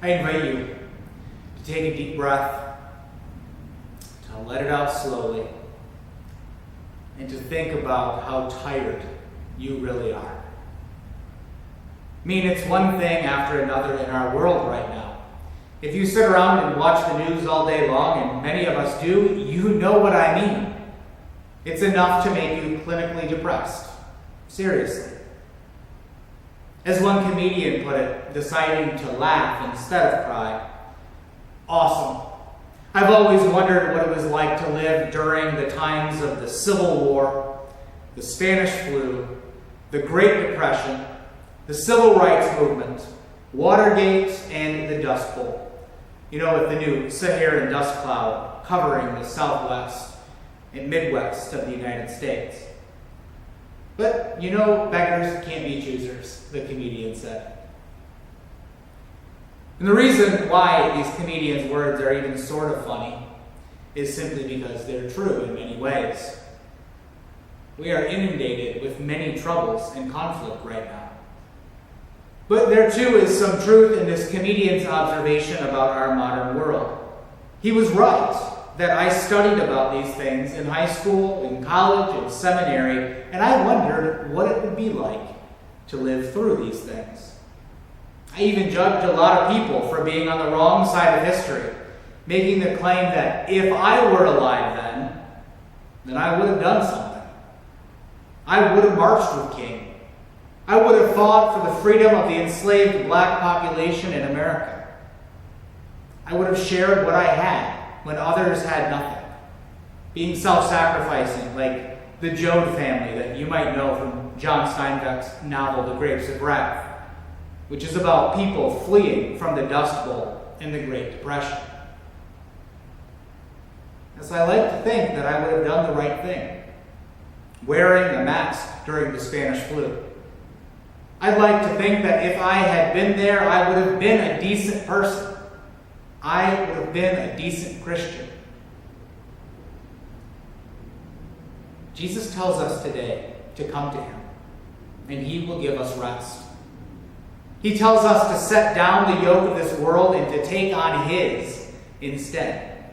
I invite you to take a deep breath, to let it out slowly, and to think about how tired you really are. I mean, it's one thing after another in our world right now. If you sit around and watch the news all day long, and many of us do, you know what I mean. It's enough to make you clinically depressed. Seriously. As one comedian put it, deciding to laugh instead of cry. Awesome. I've always wondered what it was like to live during the times of the Civil War, the Spanish flu, the Great Depression, the Civil Rights Movement, Watergate, and the Dust Bowl. You know, with the new Saharan dust cloud covering the southwest and midwest of the United States. But, you know, beggars can't be choosers, the comedian said. And the reason why these comedians' words are even sort of funny is simply because they're true in many ways. We are inundated with many troubles and conflict right now. But there too is some truth in this comedian's observation about our modern world. He was right that I studied about these things in high school, in college, in seminary, and I wondered what it would be like to live through these things. I even judged a lot of people for being on the wrong side of history, making the claim that if I were alive then I would have done something. I would have marched with King. I would have fought for the freedom of the enslaved black population in America. I would have shared what I had when others had nothing, being self-sacrificing like the Joad family that you might know from John Steinbeck's novel, The Grapes of Wrath, which is about people fleeing from the Dust Bowl in the Great Depression. As I like to think that I would have done the right thing, wearing a mask during the Spanish flu. I'd like to think that if I had been there, I would have been a decent person. I would have been a decent Christian. Jesus tells us today to come to him, and he will give us rest. He tells us to set down the yoke of this world and to take on his instead.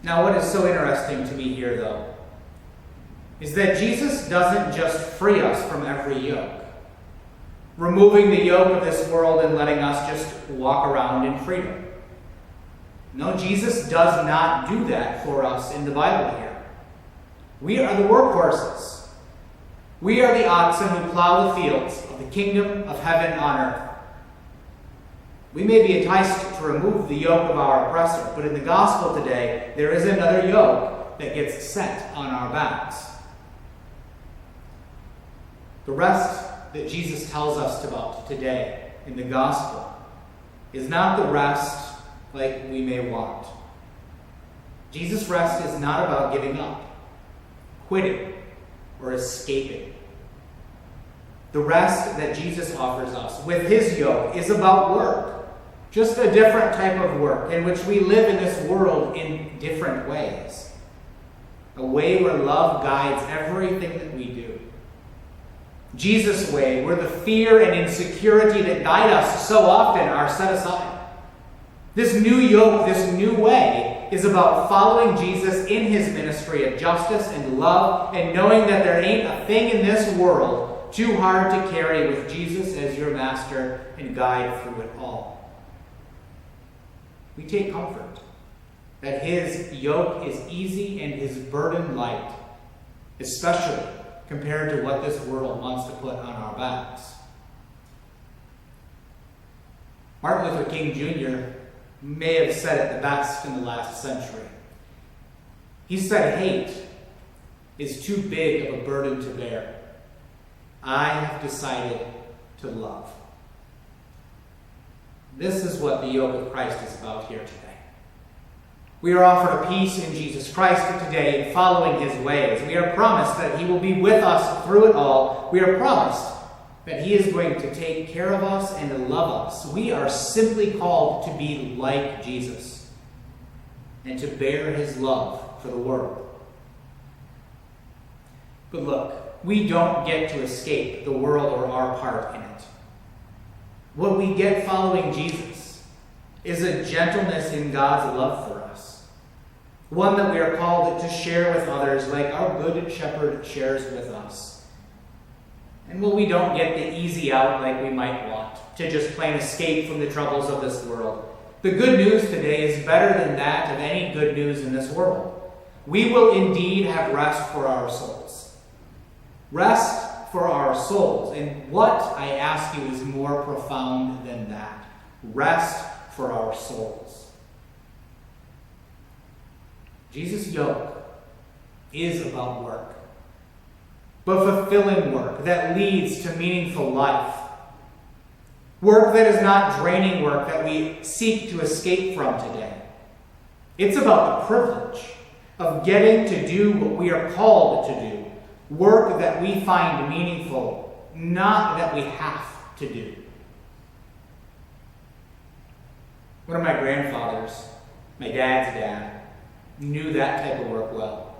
Now, what is so interesting to me here, though, is that Jesus doesn't just free us from every yoke, removing the yoke of this world and letting us just walk around in freedom. No, Jesus does not do that for us in the Bible here. We are the workhorses. We are the oxen who plow the fields of the kingdom of heaven on earth. We may be enticed to remove the yoke of our oppressor, but in the gospel today, there is another yoke that gets set on our backs. The rest that Jesus tells us about today in the gospel is not the rest like we may want. Jesus' rest is not about giving up, quitting, or escaping. The rest that Jesus offers us with his yoke is about work, just a different type of work in which we live in this world in different ways. A way where love guides everything that we do. Jesus' way, where the fear and insecurity that guide us so often are set aside. This new yoke, this new way, is about following Jesus in his ministry of justice and love, and knowing that there ain't a thing in this world too hard to carry with Jesus as your master and guide through it all. We take comfort that his yoke is easy and his burden light, especially compared to what this world wants to put on our backs. Martin Luther King Jr. may have said it the best in the last century. He said, "Hate is too big of a burden to bear. I have decided to love." This is what the yoke of Christ is about here today. We are offered a peace in Jesus Christ today in following his ways. We are promised that he will be with us through it all. We are promised that he is going to take care of us and to love us. We are simply called to be like Jesus and to bear his love for the world. But look, we don't get to escape the world or our part in it. What we get following Jesus is a gentleness in God's love for us, one that we are called to share with others like our good shepherd shares with us. And we don't get the easy out like we might want, to just plain escape from the troubles of this world. The good news today is better than that of any good news in this world. We will indeed have rest for our souls. Rest for our souls. And what, I ask you, is more profound than that? Rest for our souls. Jesus' yoke is about work, but fulfilling work that leads to meaningful life. Work that is not draining work that we seek to escape from today. It's about the privilege of getting to do what we are called to do. Work that we find meaningful, not that we have to do. One of my grandfathers, my dad's dad, knew that type of work well.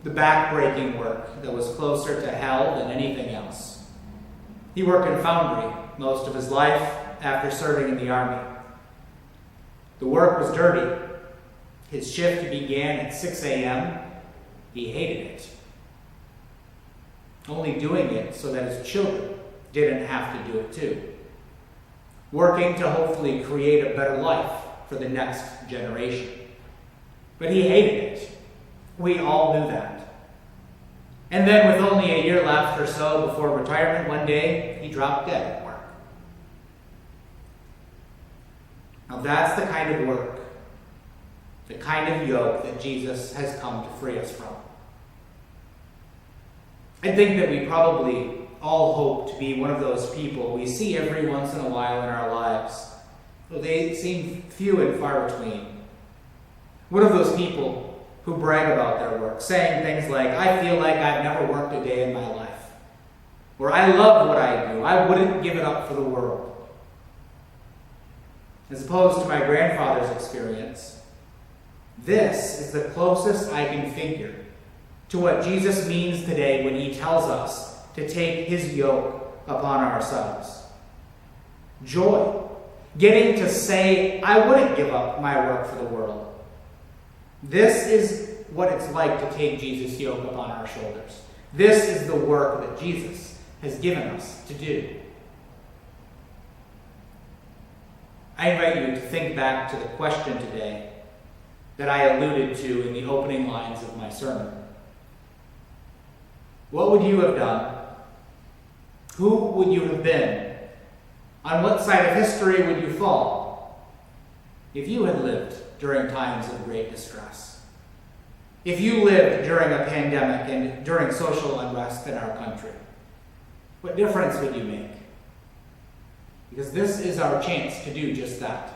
The back-breaking work that was closer to hell than anything else. He worked in foundry most of his life after serving in the army. The work was dirty. His shift began at 6 a.m. He hated it. Only doing it so that his children didn't have to do it too. Working to hopefully create a better life for the next generation. But he hated it. We all knew that. And then with only a year left or so before retirement, one day he dropped dead at work. Now that's the kind of work, the kind of yoke that Jesus has come to free us from. I think that we probably all hope to be one of those people we see every once in a while in our lives, though they seem few and far between. One of those people who brag about their work, saying things like, I feel like I've never worked a day in my life, or I love what I do, I wouldn't give it up for the world. As opposed to my grandfather's experience, this is the closest I can figure to what Jesus means today when he tells us to take his yoke upon ourselves. Joy. Getting to say, I wouldn't give up my work for the world. This is what it's like to take Jesus' yoke upon our shoulders. This is the work that Jesus has given us to do. I invite you to think back to the question today that I alluded to in the opening lines of my sermon. What would you have done? Who would you have been? On what side of history would you fall if you had lived during times of great distress? If you lived during a pandemic and during social unrest in our country? What difference would you make? Because this is our chance to do just that.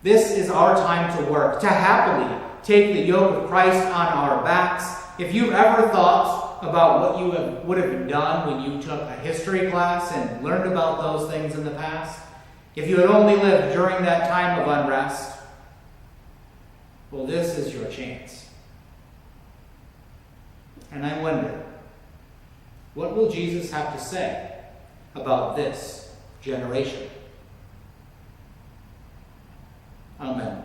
This is our time to work, to happily take the yoke of Christ on our backs. If you've ever thought about what you would have done when you took a history class and learned about those things in the past, if you had only lived during that time of unrest, well, this is your chance. And I wonder, what will Jesus have to say about this generation? Amen.